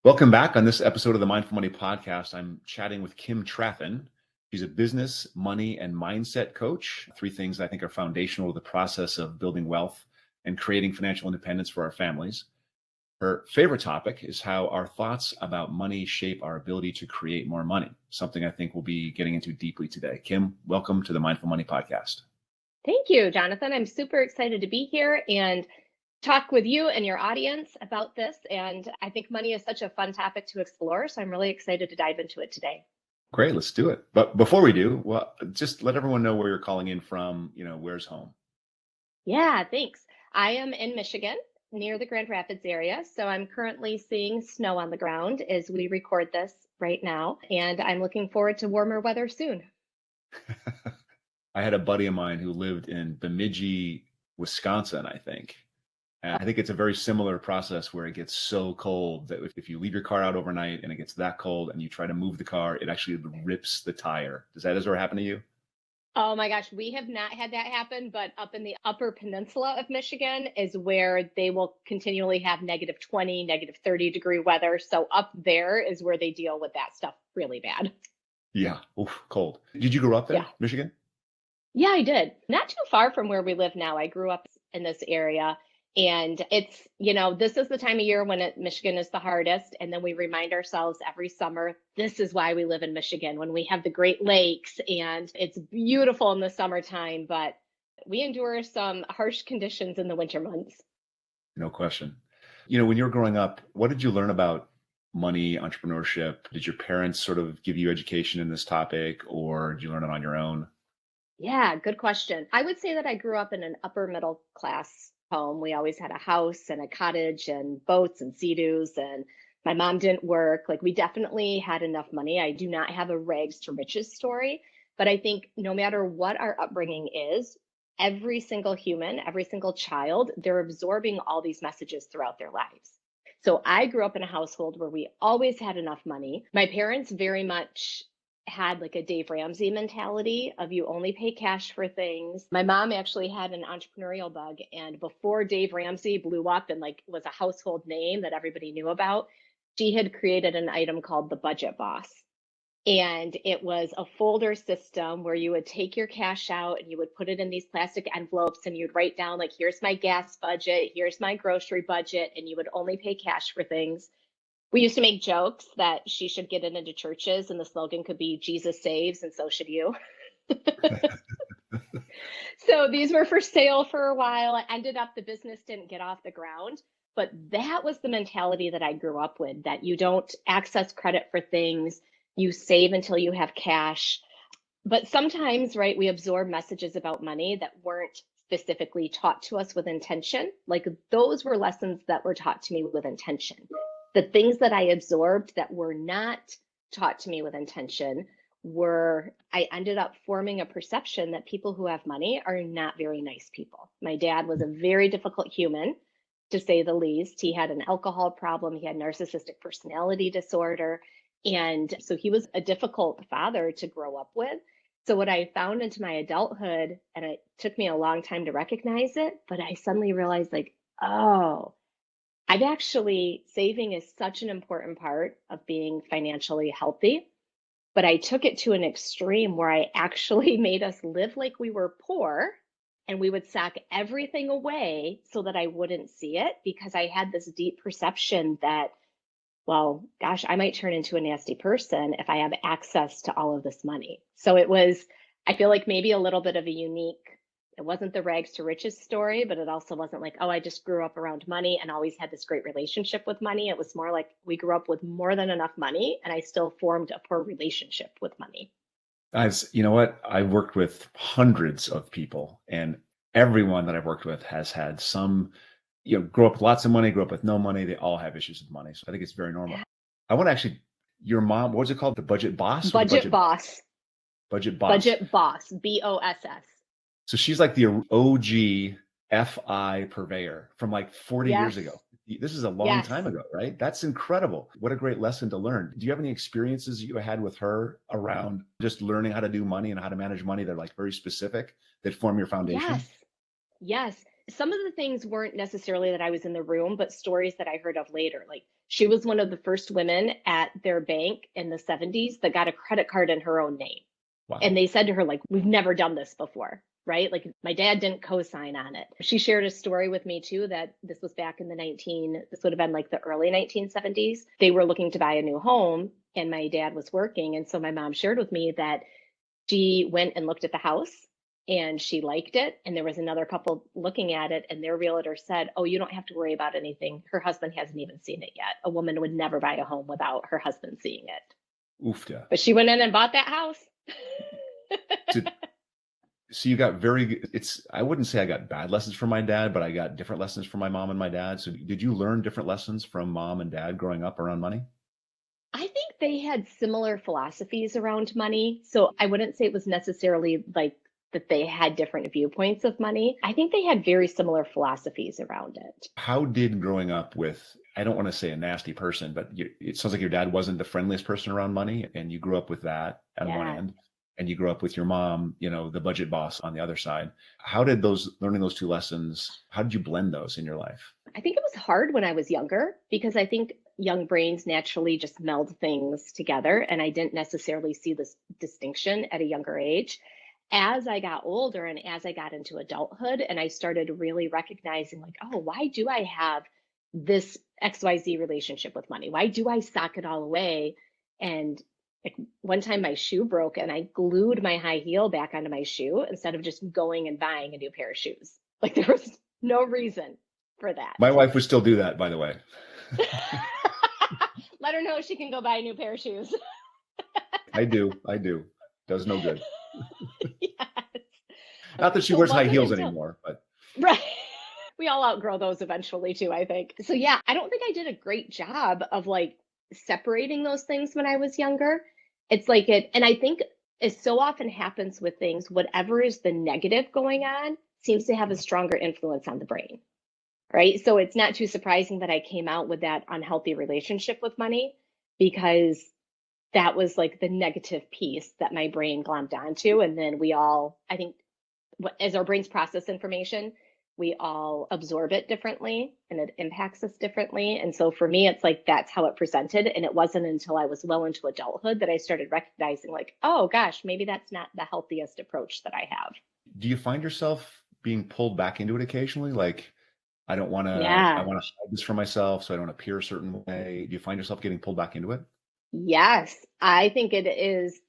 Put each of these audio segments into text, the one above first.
Welcome back. On this episode of the Mindful Money Podcast, I'm chatting with Kim Trathen. She's a business, money, and mindset coach. Three things I think are foundational to the process of building wealth and creating financial independence for our families. Her favorite topic is how our thoughts about money shape our ability to create more money, something I think we'll be getting into deeply today. Kim, welcome to the Mindful Money Podcast. Thank you, Jonathan. I'm super excited to be here and talk with you and your audience about this. And I think money is such a fun topic to explore. So I'm really excited to dive into it today. Great, let's do it. But before we do, well, just let everyone know where you're calling in from, where's home. Yeah, thanks. I am in Michigan near the Grand Rapids area. So I'm currently seeing snow on the ground as we record this right now. And I'm looking forward to warmer weather soon. I had a buddy of mine who lived in Bemidji, Wisconsin, I think. And I think it's a very similar process where it gets so cold that if you leave your car out overnight and it gets that cold and you try to move the car, it actually rips the tire. Does that ever happen to you? Oh my gosh, we have not had that happen, but up in the upper peninsula of Michigan is where they will continually have negative 20, negative 30 degree weather. So up there is where they deal with that stuff really bad. Yeah. Oof, cold. Did you grow up there, Yeah. Michigan? Yeah, I did. Not too far from where we live now. I grew up in this area. And it's, this is the time of year when Michigan is the hardest. And then we remind ourselves every summer, this is why we live in Michigan, when we have the Great Lakes and it's beautiful in the summertime, but we endure some harsh conditions in the winter months. No question. When you were growing up, what did you learn about money, entrepreneurship? Did your parents sort of give you education in this topic, or did you learn it on your own? Yeah, good question. I would say that I grew up in an upper middle class home. We always had a house and a cottage and boats and sea-doos, and my mom didn't work. Like, we definitely had enough money. I do not have a rags to riches story, but I think no matter what our upbringing is, every single human, every single child, they're absorbing all these messages throughout their lives. So I grew up in a household where we always had enough money. My parents very much had like a Dave Ramsey mentality of you only pay cash for things. My mom actually had an entrepreneurial bug, and before Dave Ramsey blew up and like was a household name that everybody knew about, she had created an item called the Budget Boss. And it was a folder system where you would take your cash out and you would put it in these plastic envelopes and you'd write down like, here's my gas budget, here's my grocery budget, and you would only pay cash for things. We used to make jokes that she should get it into churches and the slogan could be Jesus saves and so should you. So these were for sale for a while. It ended up the business didn't get off the ground, but that was the mentality that I grew up with, that you don't access credit for things, you save until you have cash. But sometimes, right, we absorb messages about money that weren't specifically taught to us with intention. Like, those were lessons that were taught to me with intention. The things that I absorbed that were not taught to me with intention I ended up forming a perception that people who have money are not very nice people. My dad was a very difficult human, to say the least. He had an alcohol problem. He had narcissistic personality disorder. And so he was a difficult father to grow up with. So what I found into my adulthood, and it took me a long time to recognize it, but I suddenly realized like, oh, saving is such an important part of being financially healthy, but I took it to an extreme where I actually made us live like we were poor and we would sock everything away so that I wouldn't see it, because I had this deep perception that, well, gosh, I might turn into a nasty person if I have access to all of this money. So I feel like maybe a little bit of it wasn't the rags to riches story, but it also wasn't like, oh, I just grew up around money and always had this great relationship with money. It was more like we grew up with more than enough money and I still formed a poor relationship with money. You know what? I've worked with hundreds of people, and everyone that I've worked with has had some, grow up with lots of money, grow up with no money. They all have issues with money. So I think it's very normal. Yeah. I want to actually, your mom, what was it called? The Budget Boss? Budget Boss. Budget Boss. Budget Boss, BOSS. So she's like the OG FI purveyor from like 40 years ago. This is a long time ago, right? That's incredible. What a great lesson to learn. Do you have any experiences you had with her around just learning how to do money and how to manage money that are like very specific, that form your foundation? Yes. some of the things weren't necessarily that I was in the room, but stories that I heard of later. Like she was one of the first women at their bank in the 70s that got a credit card in her own name. And Wow. they said to her, like, we've never done this before, right? Like my dad didn't co-sign on it. She shared a story with me too that this was back in this would have been like the early 1970s. They were looking to buy a new home and my dad was working. And so my mom shared with me that she went and looked at the house and she liked it. And there was another couple looking at it, and their realtor said, "Oh, you don't have to worry about anything. Her husband hasn't even seen it yet. A woman would never buy a home without her husband seeing it." Oofta. But she went in and bought that house. So, so you got I wouldn't say I got bad lessons from my dad, but I got different lessons from my mom and my dad. So did you learn different lessons from mom and dad growing up around money? I think they had similar philosophies around money. So I wouldn't say it was necessarily like that they had different viewpoints of money. I think they had very similar philosophies around it. How did growing up with, I don't want to say a nasty person, but it sounds like your dad wasn't the friendliest person around money, and you grew up with that on one Yeah. end, and you grew up with your mom, the budget boss on the other side. How did learning those two lessons, how did you blend those in your life? I think it was hard when I was younger because I think young brains naturally just meld things together. And I didn't necessarily see this distinction at a younger age. As I got older and as I got into adulthood, and I started really recognizing, like, oh, why do I have this XYZ relationship with money? Why do I sock it all away? And like one time my shoe broke and I glued my high heel back onto my shoe instead of just going and buying a new pair of shoes. Like there was no reason for that. My wife would still do that, by the way. Let her know she can go buy a new pair of shoes. I do. Does no good. Yes. Not that she So it wears high wasn't heels until, anymore, but right. We all outgrow those eventually too, I think. So yeah, I don't think I did a great job of like separating those things when I was younger. It's like and I think it so often happens with things, whatever is the negative going on seems to have a stronger influence on the brain. Right. So it's not too surprising that I came out with that unhealthy relationship with money because that was like the negative piece that my brain glommed onto. And then I think, as our brains process information, we all absorb it differently and it impacts us differently. And so for me, it's like that's how it presented. And it wasn't until I was well into adulthood that I started recognizing, like, oh gosh, maybe that's not the healthiest approach that I have. do you find yourself being pulled back into it occasionally? Like, I Yeah. want to hide this from myself so I don't appear a certain way. Do you find yourself getting pulled back into it? Yes. I think it is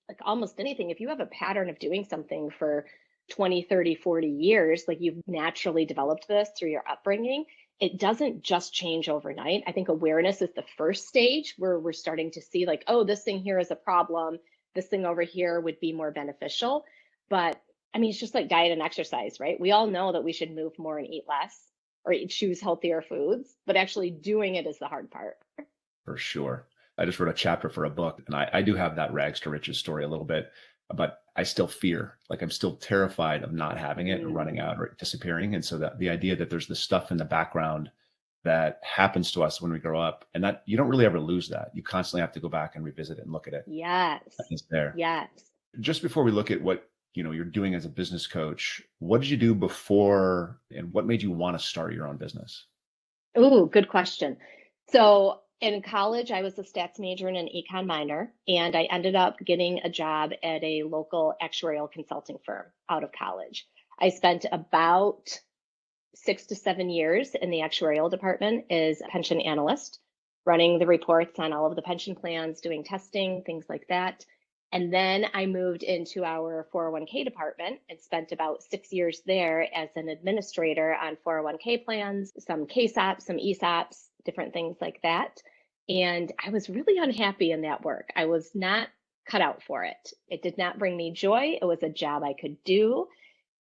like almost anything. If you have a pattern of doing something for 20, 30, 40 years, like you've naturally developed this through your upbringing, it doesn't just change overnight. I think awareness is the first stage where we're starting to see, like, oh, this thing here is a problem. This thing over here would be more beneficial. But I mean, it's just like diet and exercise, right? We all know that we should move more and eat less or choose healthier foods, but actually doing it is the hard part. For sure. I just wrote a chapter for a book, and I do have that rags to riches story a little bit, but I still fear, like I'm still terrified of not having it and running Mm. out or disappearing. And so that the idea that there's this stuff in the background that happens to us when we grow up, and that you don't really ever lose that. You constantly have to go back and revisit it and look at it. Yes. It's there. Yes. Just before we look at what you're doing as a business coach, what did you do before, and what made you want to start your own business? Ooh, good question. So in college, I was a stats major and an econ minor, and I ended up getting a job at a local actuarial consulting firm out of college. I spent about 6 to 7 years in the actuarial department as a pension analyst, running the reports on all of the pension plans, doing testing, things like that. And then I moved into our 401k department and spent about 6 years there as an administrator on 401k plans, some KSOPs, some ESOPs, different things like that. And I was really unhappy in that work. I was not cut out for it. It did not bring me joy. It was a job I could do.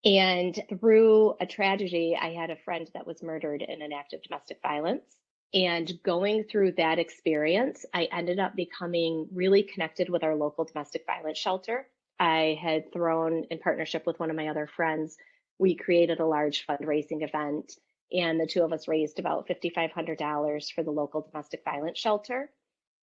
And through a tragedy, I had a friend that was murdered in an act of domestic violence. And going through that experience, I ended up becoming really connected with our local domestic violence shelter. I had thrown in partnership with one of my other friends. We created a large fundraising event, and the two of us raised about $5,500 for the local domestic violence shelter.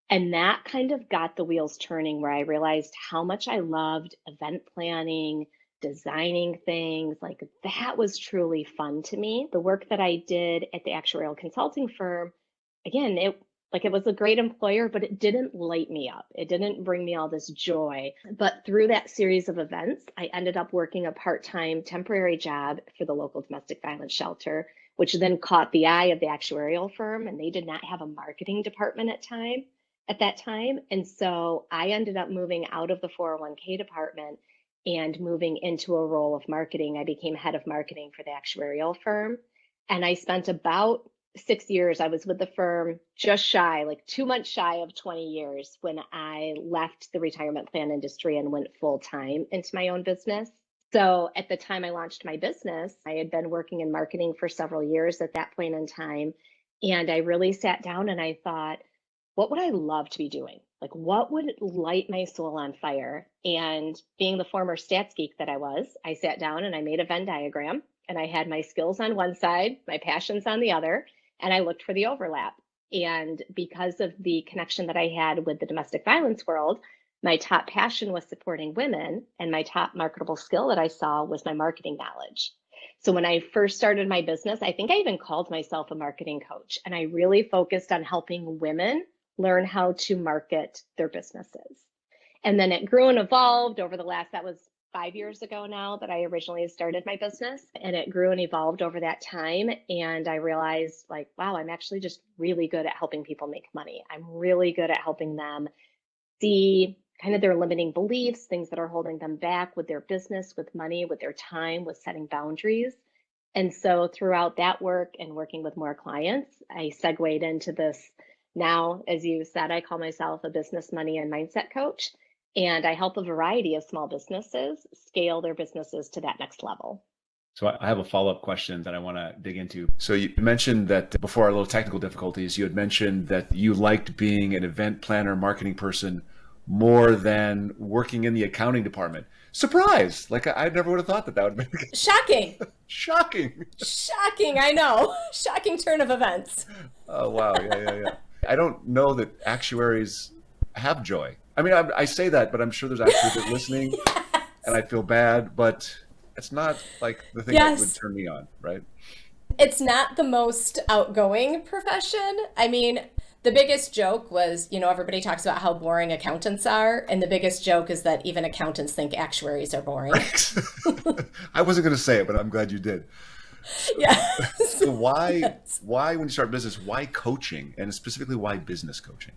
And that kind of got the wheels turning where I realized how much I loved event planning, designing things. Like that was truly fun to me. The work that I did at the actuarial consulting firm, again, it was a great employer, but it didn't light me up. It didn't bring me all this joy. But through that series of events, I ended up working a part-time temporary job for the local domestic violence shelter, which then caught the eye of the actuarial firm, and they did not have a marketing department at that time. And so I ended up moving out of the 401k department and moving into a role of marketing. I became head of marketing for the actuarial firm. And I spent about 6 years. I was with the firm just shy, like 2 months shy of 20 years when I left the retirement plan industry and went full time into my own business. So at the time I launched my business, I had been working in marketing for several years at that point in time. And I really sat down and I thought, what would I love to be doing? Like, what would light my soul on fire? And being the former stats geek that I was, I sat down and I made a Venn diagram, and I had my skills on one side, my passions on the other, and I looked for the overlap. And because of the connection that I had with the domestic violence world, my top passion was supporting women, and my top marketable skill that I saw was my marketing knowledge. So when I first started my business, I think I even called myself a marketing coach, and I really focused on helping women learn how to market their businesses. And then it grew and evolved over that was 5 years ago now that I originally started my business, and it grew and evolved over that time. And I realized, like, wow, I'm actually just really good at helping people make money. I'm really good at helping them see kind of their limiting beliefs, things that are holding them back with their business, with money, with their time, with setting boundaries. And so throughout that work and working with more clients, I segued into this. Now, as you said, I call myself a business, money, and mindset coach. And I help a variety of small businesses scale their businesses to that next level. So I have a follow-up question that I want to dig into. So you mentioned that before our little technical difficulties, you had mentioned that you liked being an event planner, marketing person more than working in the accounting department. Surprise! Like I never would have thought that would be Shocking. Shocking. Shocking, I know. Shocking turn of events. Oh, wow. Yeah. I don't know that actuaries have joy. I mean, I say that, but I'm sure there's actuaries that are listening, Yes. and I feel bad, but it's not like the thing that would turn me on, right? It's not the most outgoing profession. I mean, the biggest joke was, everybody talks about how boring accountants are, and the biggest joke is that even accountants think actuaries are boring. I wasn't going to say it, but I'm glad you did. Yes. So why when you start business, why coaching, and specifically why business coaching?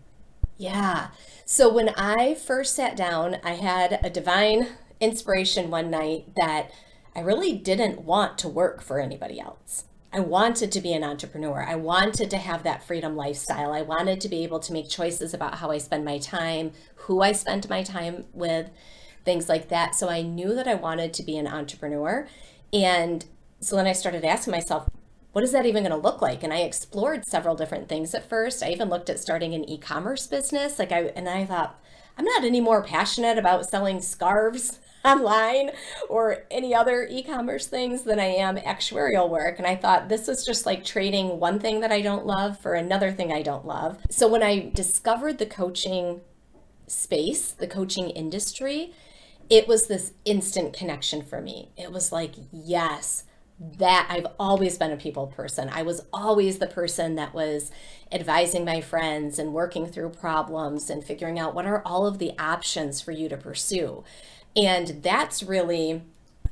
Yeah. So when I first sat down, I had a divine inspiration one night that I really didn't want to work for anybody else. I wanted to be an entrepreneur. I wanted to have that freedom lifestyle. I wanted to be able to make choices about how I spend my time, who I spend my time with, things like that. So I knew that I wanted to be an entrepreneur. And so then I started asking myself, what is that even going to look like? And I explored several different things at first. I even looked at starting an e-commerce business. And I thought, I'm not any more passionate about selling scarves online or any other e-commerce things than I am actuarial work. And I thought this is just like trading one thing that I don't love for another thing I don't love. So when I discovered the coaching space, the coaching industry, it was this instant connection for me. It was like, yes, that I've always been a people person. I was always the person that was advising my friends and working through problems and figuring out what are all of the options for you to pursue. And that's really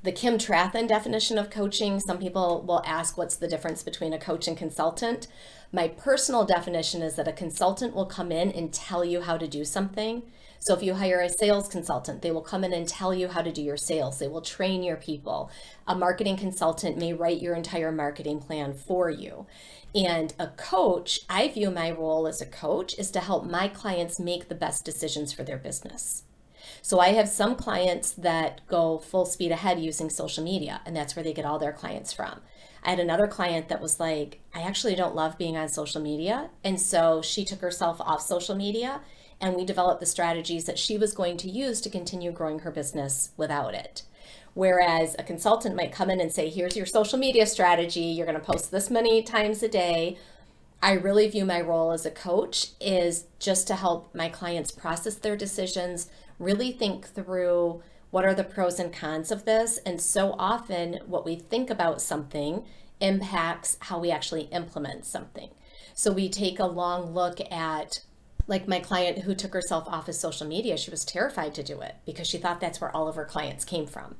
the Kim Trathen definition of coaching. Some people will ask, what's the difference between a coach and consultant? My personal definition is that a consultant will come in and tell you how to do something. So if you hire a sales consultant, they will come in and tell you how to do your sales. They will train your people. A marketing consultant may write your entire marketing plan for you. And a coach, I view my role as a coach is to help my clients make the best decisions for their business. So I have some clients that go full speed ahead using social media, and that's where they get all their clients from. I had another client that was like, I actually don't love being on social media. And so she took herself off social media, and we developed the strategies that she was going to use to continue growing her business without it. Whereas a consultant might come in and say, here's your social media strategy. You're going to post this many times a day. I really view my role as a coach is just to help my clients process their decisions, really think through What are the pros and cons of this? And so often what we think about something impacts how we actually implement something. So we take a long look at, like my client who took herself off of social media. She was terrified to do it because she thought that's where all of her clients came from.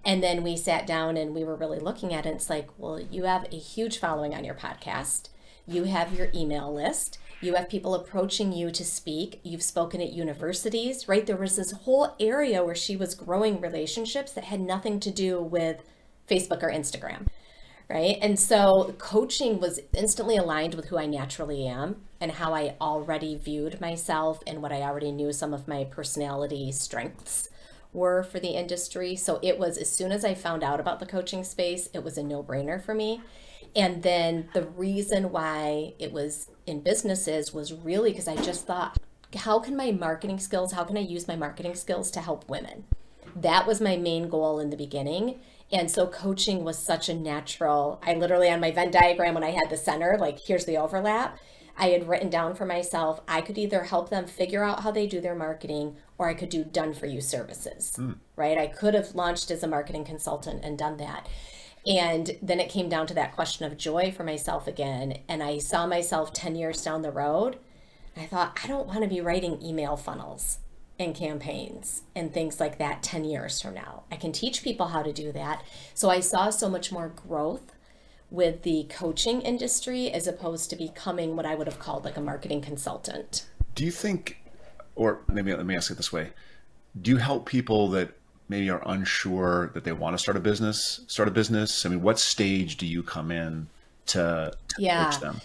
And then we sat down and we were really looking at it. It's like, well, you have a huge following on your podcast. You have your email list. You have people approaching you to speak. You've spoken at universities, right? There was this whole area where she was growing relationships that had nothing to do with Facebook or Instagram, right? And so coaching was instantly aligned with who I naturally am and how I already viewed myself and what I already knew some of my personality strengths were for the industry. So it was, as soon as I found out about the coaching space, it was a no-brainer for me. And then the reason why it was in businesses was really because I just thought, how can I use my marketing skills to help women? That was my main goal in the beginning. And so coaching was such a natural, I literally on my Venn diagram, when I had the center, like here's the overlap, I had written down for myself, I could either help them figure out how they do their marketing, or I could do done for you services, right? I could have launched as a marketing consultant and done that. And then it came down to that question of joy for myself again. And I saw myself 10 years down the road. I thought, I don't want to be writing email funnels and campaigns and things like that 10 years from now. I can teach people how to do that. So I saw so much more growth with the coaching industry as opposed to becoming what I would have called like a marketing consultant. Do you think, or maybe let me ask it this way, do you help people that maybe are unsure that they want to start a business? I mean, what stage do you come in to coach them?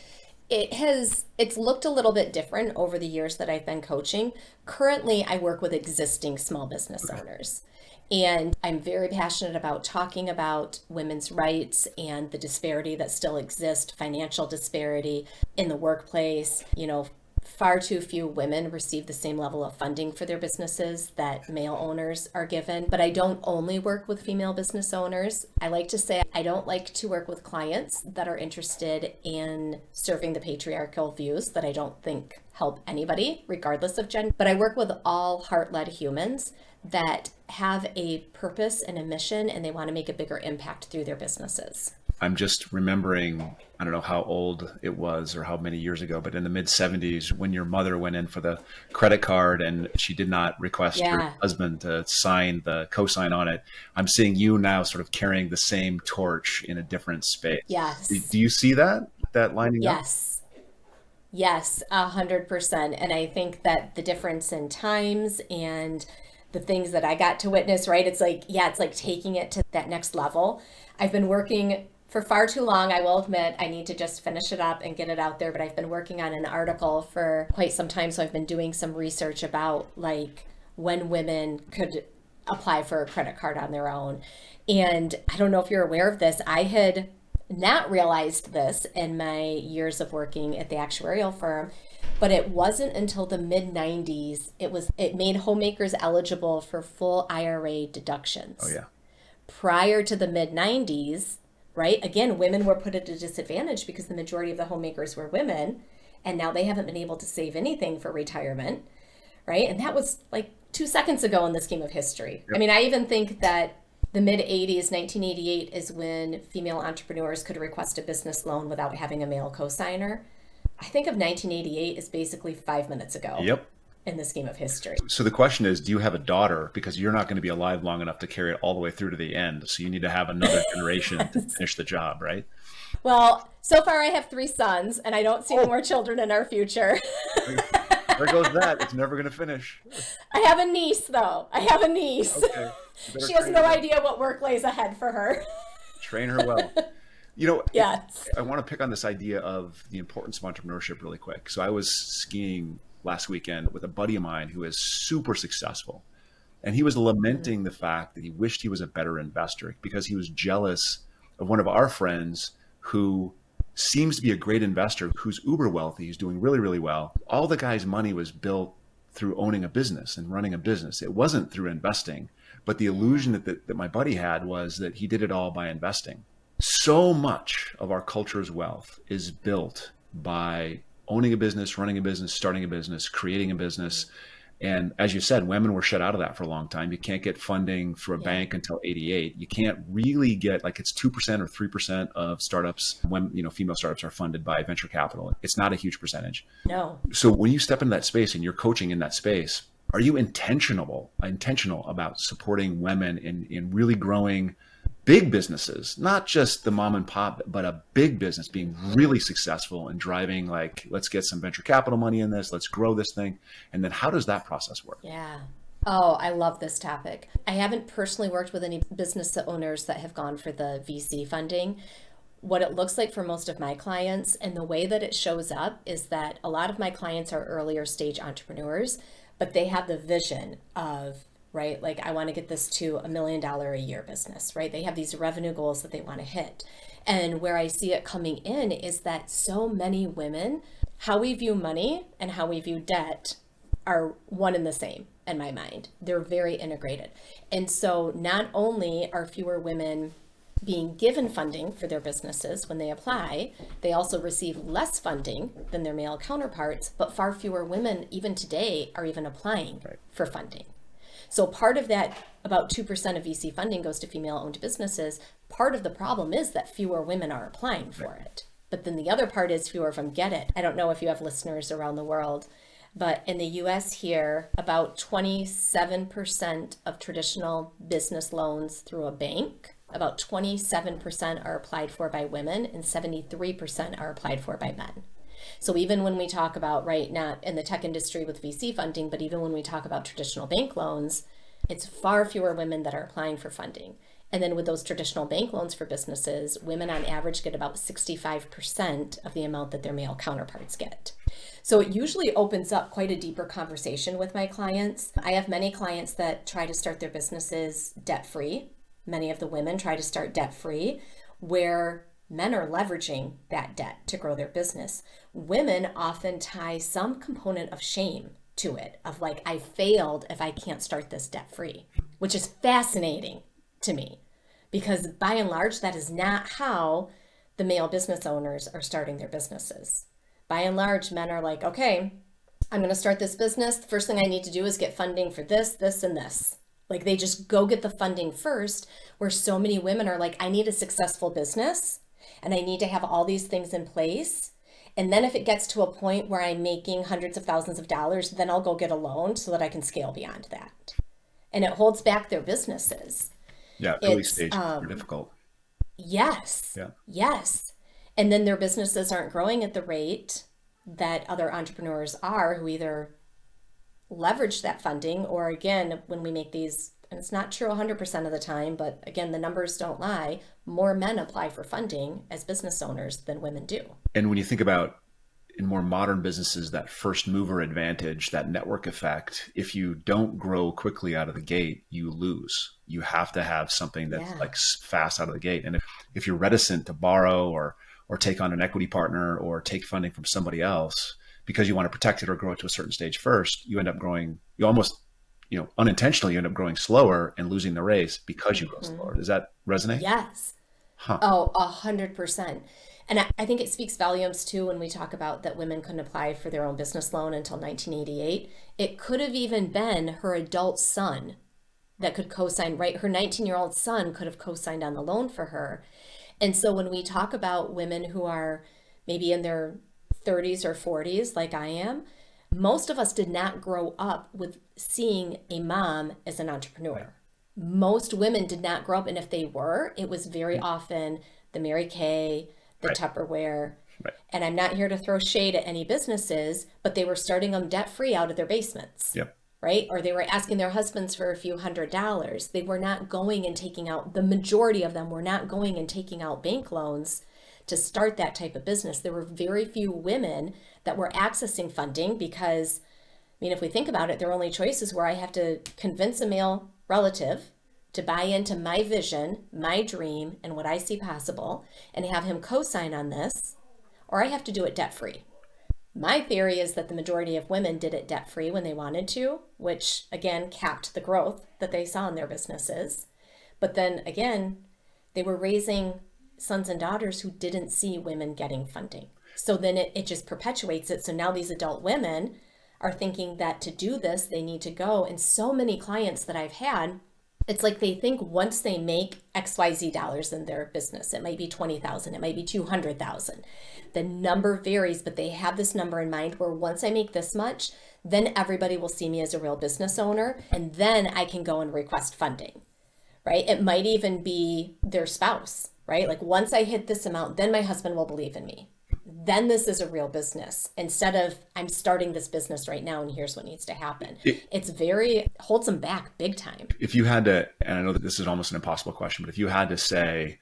It's looked a little bit different over the years that I've been coaching. Currently, I work with existing small business owners. And I'm very passionate about talking about women's rights and the disparity that still exists, financial disparity in the workplace. You know, far too few women receive the same level of funding for their businesses that male owners are given. But I don't only work with female business owners. I like to say I don't like to work with clients that are interested in serving the patriarchal views that I don't think help anybody, regardless of gender. But I work with all heart-led humans that have a purpose and a mission, and they want to make a bigger impact through their businesses. I'm just remembering, I don't know how old it was or how many years ago, but in the mid 70s, when your mother went in for the credit card and she did not request her husband to sign the cosign on it. I'm seeing you now sort of carrying the same torch in a different space. Yes. Do you see that lining up? Yes, 100%. And I think that the difference in times and the things that I got to witness, right? It's like taking it to that next level. I've been working for far too long. I will admit I need to just finish it up and get it out there, but I've been working on an article for quite some time. So I've been doing some research about like when women could apply for a credit card on their own. And I don't know if you're aware of this. I had not realized this in my years of working at the actuarial firm, but it wasn't until the mid 90s it made homemakers eligible for full IRA deductions. Oh yeah. Prior to the mid 90s, right? Again, women were put at a disadvantage because the majority of the homemakers were women, and now they haven't been able to save anything for retirement, right? And that was like 2 seconds ago in the scheme of history. Yep. I mean, I even think that the mid 80s, 1988 is when female entrepreneurs could request a business loan without having a male cosigner. I think of 1988 as basically 5 minutes ago. Yep. In the scheme of history. So the question is, do you have a daughter? Because you're not going to be alive long enough to carry it all the way through to the end. So you need to have another generation to finish the job, right? Well, so far I have 3 sons, and I don't see any more children in our future. There goes that. It's never going to finish. I have a niece, though. Okay. She has no idea what work lays ahead for her. Train her well. You know, yes. I want to pick on this idea of the importance of entrepreneurship really quick. So I was skiing last weekend with a buddy of mine who is super successful. And he was lamenting the fact that he wished he was a better investor because he was jealous of one of our friends who seems to be a great investor, who's uber wealthy. He's doing really, really well. All the guy's money was built through owning a business and running a business. It wasn't through investing. But the illusion that my buddy had was that he did it all by investing. So much of our culture's wealth is built by owning a business, running a business, starting a business, creating a business. And as you said, women were shut out of that for a long time. You can't get funding through a bank until 88. You can't really get, like, it's 2% or 3% of startups, when, female startups are funded by venture capital. It's not a huge percentage. No. So when you step into that space and you're coaching in that space, are you intentional about supporting women in really growing big businesses, not just the mom and pop, but a big business being really successful and driving, like, let's get some venture capital money in this, let's grow this thing. And then how does that process work? Yeah. Oh, I love this topic. I haven't personally worked with any business owners that have gone for the VC funding. What it looks like for most of my clients and the way that it shows up is that a lot of my clients are earlier stage entrepreneurs, but they have the vision of, right, like, I want to get this to $1 million a year business, right? They have these revenue goals that they want to hit. And where I see it coming in is that so many women, how we view money and how we view debt are one and the same in my mind. They're very integrated. And so not only are fewer women being given funding for their businesses when they apply, they also receive less funding than their male counterparts, but far fewer women even today are even applying for funding. So part of that, about 2% of VC funding goes to female-owned businesses. Part of the problem is that fewer women are applying for it. But then the other part is fewer of them get it. I don't know if you have listeners around the world, but in the US here, about 27% of traditional business loans through a bank, about 27% are applied for by women and 73% are applied for by men. So even when we talk about, right, not in the tech industry with VC funding, but even when we talk about traditional bank loans, it's far fewer women that are applying for funding. And then with those traditional bank loans for businesses, women on average get about 65% of the amount that their male counterparts get. So it usually opens up quite a deeper conversation with my clients. I have many clients that try to start their businesses debt-free. Many of the women try to start debt-free, where men are leveraging that debt to grow their business. Women often tie some component of shame to it, of like, I failed if I can't start this debt-free, which is fascinating to me, because by and large, that is not how the male business owners are starting their businesses. By and large, men are like, okay, I'm going to start this business. The first thing I need to do is get funding for this, this, and this. Like, they just go get the funding first, where so many women are like, I need a successful business and I need to have all these things in place. And then if it gets to a point where I'm making hundreds of thousands of dollars, then I'll go get a loan so that I can scale beyond that. And it holds back their businesses. Yeah, early stage are difficult. Yes. Yeah. Yes. And then their businesses aren't growing at the rate that other entrepreneurs are, who either leverage that funding, or again, when we make these, and it's not true 100% of the time, but again, the numbers don't lie, more men apply for funding as business owners than women do. And when you think about in more modern businesses, that first mover advantage, that network effect, if you don't grow quickly out of the gate, you lose. You have to have something that's like fast out of the gate. And if you're reticent to borrow or take on an equity partner or take funding from somebody else because you want to protect it or grow it to a certain stage first, you end up growing, you almost, unintentionally, you end up growing slower and losing the race because you grow slower. Does that resonate? Yes. Huh. Oh, 100%. And I think it speaks volumes too when we talk about that women couldn't apply for their own business loan until 1988. It could have even been her adult son that could co-sign, right? Her 19-year-old son could have co-signed on the loan for her. And so when we talk about women who are maybe in their 30s or 40s, like I am, most of us did not grow up with seeing a mom as an entrepreneur. Right. Most women did not grow up, and if they were, it was very often the Mary Kay, the Tupperware. Right. And I'm not here to throw shade at any businesses, but they were starting them debt-free out of their basements. Yep. Right? Or they were asking their husbands for a few $100s. They were not going and taking out, the majority of them were not going and taking out bank loans to start that type of business. There were very few women that were accessing funding because, if we think about it, their only choice is where I have to convince a male relative to buy into my vision, my dream, and what I see possible, and have him co-sign on this, or I have to do it debt-free. My theory is that the majority of women did it debt-free when they wanted to, which again capped the growth that they saw in their businesses. But then again, they were raising sons and daughters who didn't see women getting funding. So then it just perpetuates it. So now these adult women are thinking that to do this, they need to go. And so many clients that I've had, it's like they think once they make XYZ dollars in their business, it might be 20,000, it might be 200,000. The number varies, but they have this number in mind where once I make this much, then everybody will see me as a real business owner, and then I can go and request funding, right? It might even be their spouse, right? Like once I hit this amount, then my husband will believe in me. Then this is a real business instead of I'm starting this business right now and here's what needs to happen. It's very, holds them back big time. If you had to, and I know that this is almost an impossible question, but if you had to say,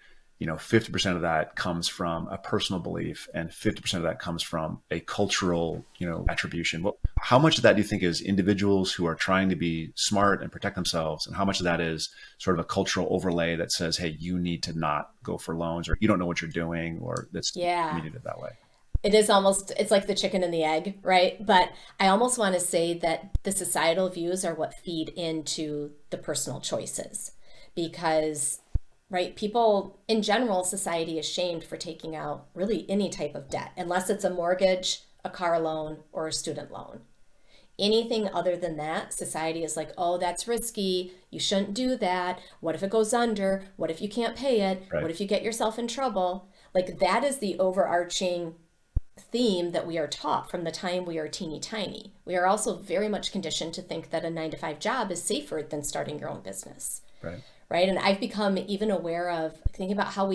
50% of that comes from a personal belief and 50% of that comes from a cultural, attribution, how much of that do you think is individuals who are trying to be smart and protect themselves? And how much of that is sort of a cultural overlay that says, hey, you need to not go for loans, or you don't know what you're doing, or that's needed it that way? It is almost, it's like the chicken and the egg, right? But I almost want to say that the societal views are what feed into the personal choices because, right, people in general, society is shamed for taking out really any type of debt, unless it's a mortgage, a car loan, or a student loan. Anything other than that, society is like, oh, that's risky. You shouldn't do that. What if it goes under? What if you can't pay it? Right. What if you get yourself in trouble? Like that is the overarching theme that we are taught from the time we are teeny tiny. We are also very much conditioned to think that a 9-to-5 job is safer than starting your own business. Right. And I've become even aware of thinking about how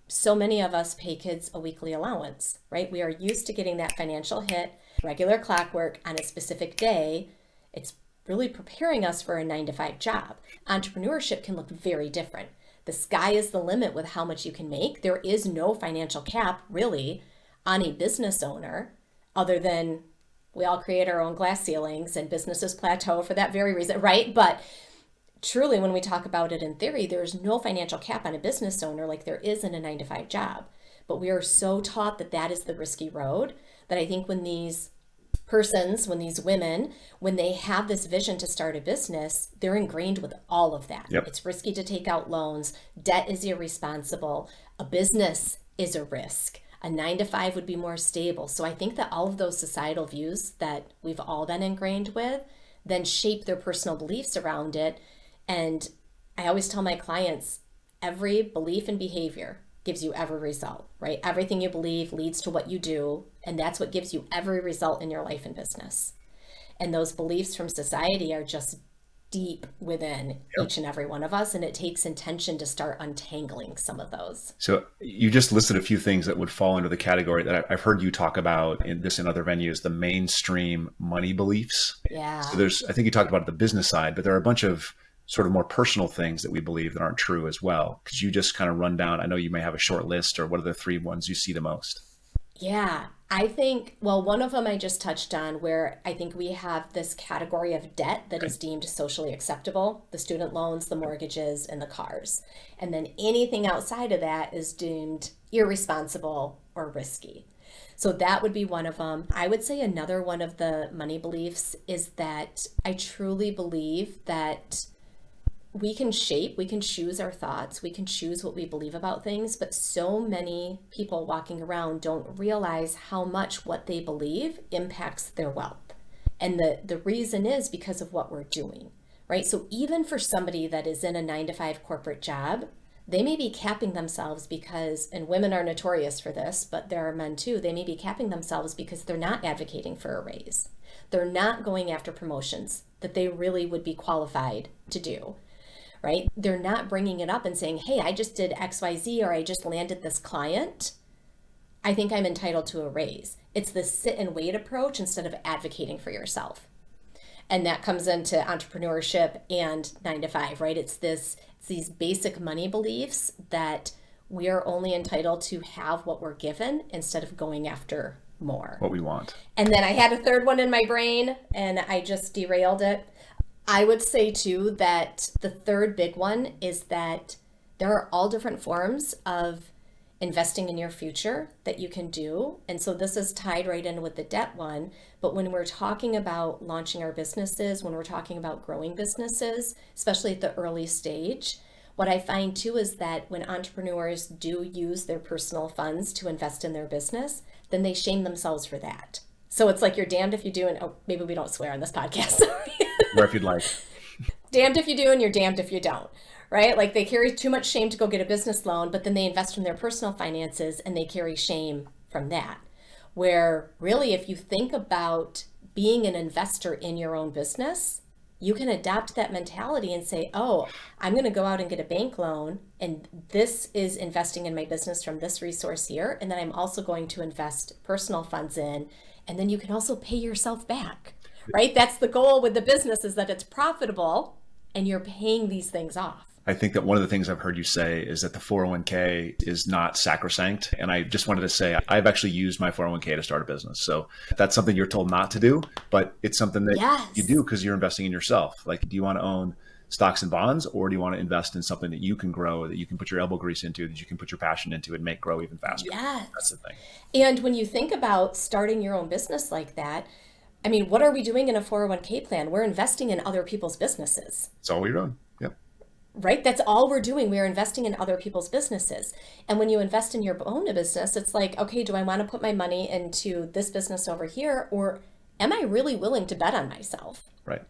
so many of us pay kids a weekly allowance, right? We are used to getting that financial hit, regular clockwork on a specific day. It's really preparing us for a 9-to-5 job. Entrepreneurship can look very different. The sky is the limit with how much you can make. There is no financial cap really on a business owner, other than we all create our own glass ceilings and businesses plateau for that very reason, right? But truly, when we talk about it in theory, there's no financial cap on a business owner like there is in a 9-to-5 job. But we are so taught that that is the risky road that I think when these women, when they have this vision to start a business, they're ingrained with all of that. Yep. It's risky to take out loans. Debt is irresponsible. A business is a risk. A 9-to-5 would be more stable. So I think that all of those societal views that we've all been ingrained with then shape their personal beliefs around it. And I always tell my clients, every belief and behavior gives you every result, right? Everything you believe leads to what you do. And that's what gives you every result in your life and business. And those beliefs from society are just deep within each and every one of us. And it takes intention to start untangling some of those. So you just listed a few things that would fall into the category that I've heard you talk about in other venues, the mainstream money beliefs. Yeah. So I think you talked about the business side, but there are a bunch of sort of more personal things that we believe that aren't true as well. Could you just kind of run down, I know you may have a short list, or what are the 3 ones you see the most? Yeah, I think, well, one of them I just touched on where I think we have this category of debt that is deemed socially acceptable, the student loans, the mortgages, and the cars. And then anything outside of that is deemed irresponsible or risky. So that would be one of them. I would say another one of the money beliefs is that I truly believe that we can choose our thoughts, we can choose what we believe about things, but so many people walking around don't realize how much what they believe impacts their wealth. And the reason is because of what we're doing, right? So even for somebody that is in a 9-to-5 corporate job, they may be capping themselves because, and women are notorious for this, but there are men too, they may be capping themselves because they're not advocating for a raise. They're not going after promotions that they really would be qualified to do. Right? They're not bringing it up and saying, hey, I just did XYZ, or I just landed this client. I think I'm entitled to a raise. It's the sit and wait approach instead of advocating for yourself. And that comes into entrepreneurship and 9-to-5, right? It's these basic money beliefs that we are only entitled to have what we're given instead of going after more. What we want. And then I had a third one in my brain and I just derailed it. I would say too that the third big one is that there are all different forms of investing in your future that you can do. And so this is tied right in with the debt one. But when we're talking about launching our businesses, when we're talking about growing businesses, especially at the early stage, what I find too is that when entrepreneurs do use their personal funds to invest in their business, then they shame themselves for that. So it's like you're damned if you do, and oh, maybe we don't swear on this podcast. Or if you'd like. Damned if you do and you're damned if you don't, right? Like they carry too much shame to go get a business loan, but then they invest from their personal finances and they carry shame from that. Where really, if you think about being an investor in your own business, you can adopt that mentality and say, oh, I'm going to go out and get a bank loan, and this is investing in my business from this resource here. And then I'm also going to invest personal funds in, and then you can also pay yourself back, right? That's the goal with the business, is that it's profitable and you're paying these things off. I think that one of the things I've heard you say is that the 401k is not sacrosanct. And I just wanted to say, I've actually used my 401k to start a business. So that's something you're told not to do, but it's something that you do because you're investing in yourself. Like, do you want to own stocks and bonds, or do you want to invest in something that you can grow, that you can put your elbow grease into, that you can put your passion into and make grow even faster? Yes. That's the thing. And when you think about starting your own business like that, I mean, what are we doing in a 401k plan? We're investing in other people's businesses. That's all we're doing. Yep. Right? That's all we're doing. We're investing in other people's businesses. And when you invest in your own business, it's like, okay, do I want to put my money into this business over here? Or am I really willing to bet on myself? Right.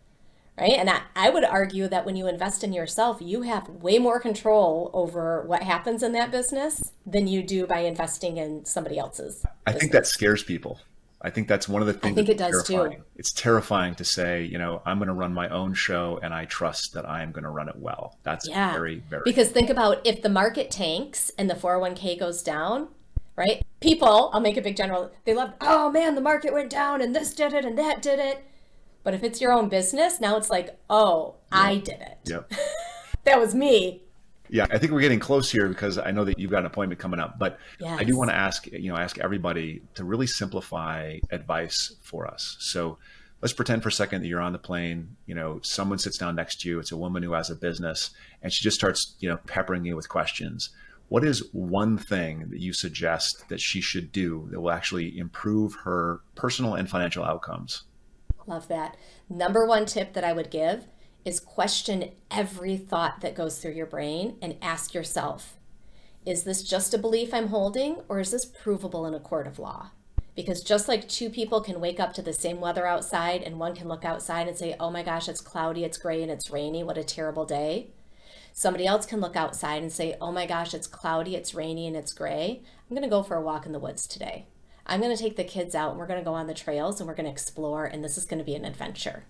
Right. And I would argue that when you invest in yourself, you have way more control over what happens in that business than you do by investing in somebody else's business. I think that scares people. I think that's one of the things. I think it does terrifying. too. It's terrifying to say, I'm going to run my own show and I trust that I am going to run it well. That's very, very. Because think about if the market tanks and the 401k goes down, right? People, I'll make a big general, they love, oh man, the market went down and this did it and that did it. But if it's your own business, now it's like, oh, I did it. Yep. That was me. Yeah, I think we're getting close here because I know that you've got an appointment coming up, but Yes. I do want to ask everybody to really simplify advice for us. So let's pretend for a second that you're on the plane, someone sits down next to you. It's a woman who has a business and she just starts, peppering you with questions. What is one thing that you suggest that she should do that will actually improve her personal and financial outcomes? Love that. Number one tip that I would give is question every thought that goes through your brain and ask yourself, is this just a belief I'm holding, or is this provable in a court of law? Because just like two people can wake up to the same weather outside and one can look outside and say, oh my gosh, it's cloudy, it's gray, and it's rainy, what a terrible day. Somebody else can look outside and say, oh my gosh, it's cloudy, it's rainy, and it's gray. I'm going to go for a walk in the woods today. I'm going to take the kids out and we're going to go on the trails and we're going to explore, and this is going to be an adventure.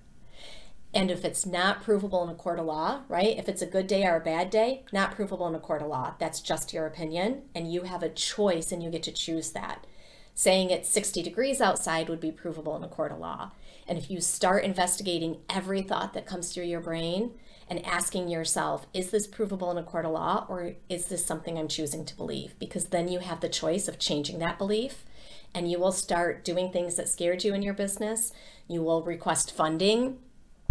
And if it's not provable in a court of law, right? If it's a good day or a bad day, not provable in a court of law. That's just your opinion, and you have a choice and you get to choose that. Saying it's 60 degrees outside would be provable in a court of law. And if you start investigating every thought that comes through your brain and asking yourself, is this provable in a court of law, or is this something I'm choosing to believe? Because then you have the choice of changing that belief, and you will start doing things that scared you in your business. You will request funding.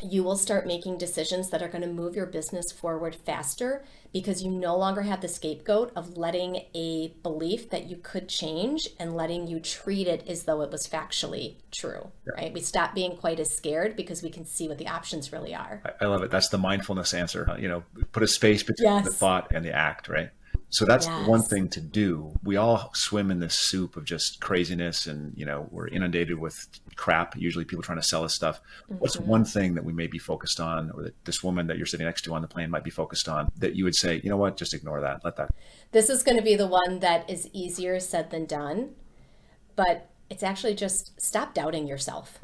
You will start making decisions that are going to move your business forward faster, because you no longer have the scapegoat of letting a belief that you could change and letting you treat it as though it was factually true, right? We stop being quite as scared because we can see what the options really are. I love it. That's the mindfulness answer. Put a space between the thought and the act, right? So that's one thing to do. We all swim in this soup of just craziness, and we're inundated with crap, usually people trying to sell us stuff. What's one thing that we may be focused on, or that this woman that you're sitting next to on the plane might be focused on, that you would say, you know what, just ignore that, let that. This is going to be the one that is easier said than done, but it's actually just stop doubting yourself.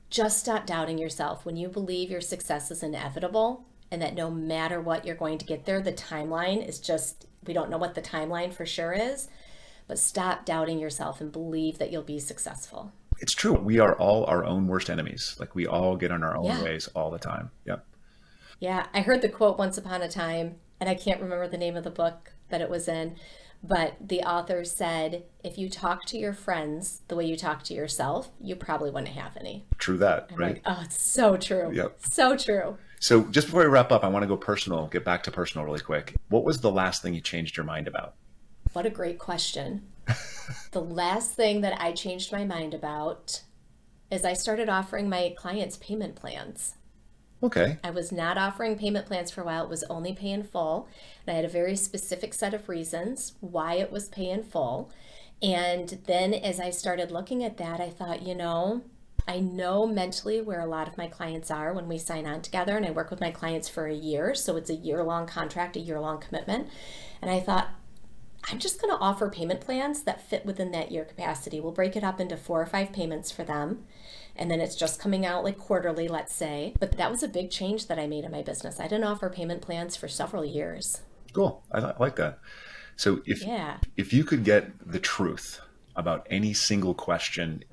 Just stop doubting yourself. When you believe your success is inevitable and that no matter what you're going to get there, the timeline is just, we don't know what the timeline for sure is, but stop doubting yourself and believe that you'll be successful. It's true. We are all our own worst enemies. Like, we all get in our own ways all the time. Yep. Yeah. I heard the quote once upon a time, and I can't remember the name of the book that it was in, but the author said, if you talk to your friends the way you talk to yourself, you probably wouldn't have any. True that, I'm right? like, oh, it's so true. Yep. So true. So just before we wrap up, I want to go personal, get back to personal really quick. What was the last thing you changed your mind about? What a great question. The last thing that I changed my mind about is I started offering my clients payment plans. Okay. I was not offering payment plans for a while. It was only pay in full. And I had a very specific set of reasons why it was pay in full. And then as I started looking at that, I thought, I know mentally where a lot of my clients are when we sign on together, and I work with my clients for a year. So it's a year-long contract, a year-long commitment. And I thought, I'm just going to offer payment plans that fit within that year capacity. We'll break it up into 4 or 5 payments for them. And then it's just coming out like quarterly, let's say. But that was a big change that I made in my business. I didn't offer payment plans for several years. Cool. I like that. So if you could get the truth about any single question,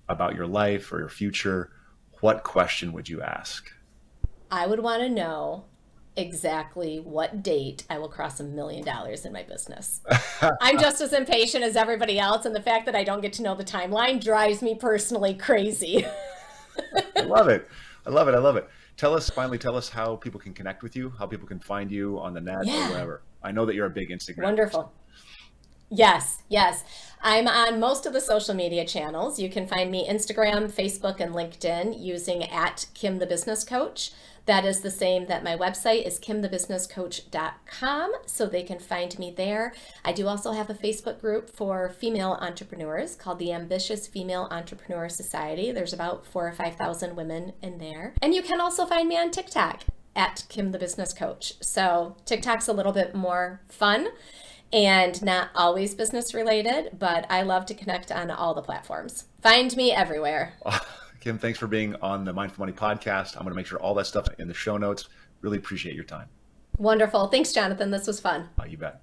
about your life or your future, what question would you ask? I would want to know exactly what date I will cross $1 million in my business. I'm just as impatient as everybody else, and the fact that I don't get to know the timeline drives me personally crazy. I love it. I love it. Tell us how people can connect with you, how people can find you on the net or wherever. I know that you're a big Instagram Wonderful. person. Yes. I'm on most of the social media channels. You can find me Instagram, Facebook, and LinkedIn using @KimTheBusinessCoach. That is the same that my website is kimthebusinesscoach.com, so they can find me there. I do also have a Facebook group for female entrepreneurs called the Ambitious Female Entrepreneur Society. There's about 4,000 or 5,000 women in there. And you can also find me on TikTok @KimTheBusinessCoach. So TikTok's a little bit more fun and not always business related, but I love to connect on all the platforms. Find me everywhere. Kim, thanks for being on the Mindful Money podcast. I'm going to make sure all that stuff in the show notes. Really appreciate your time. Wonderful. Thanks, Jonathan. This was fun. You bet.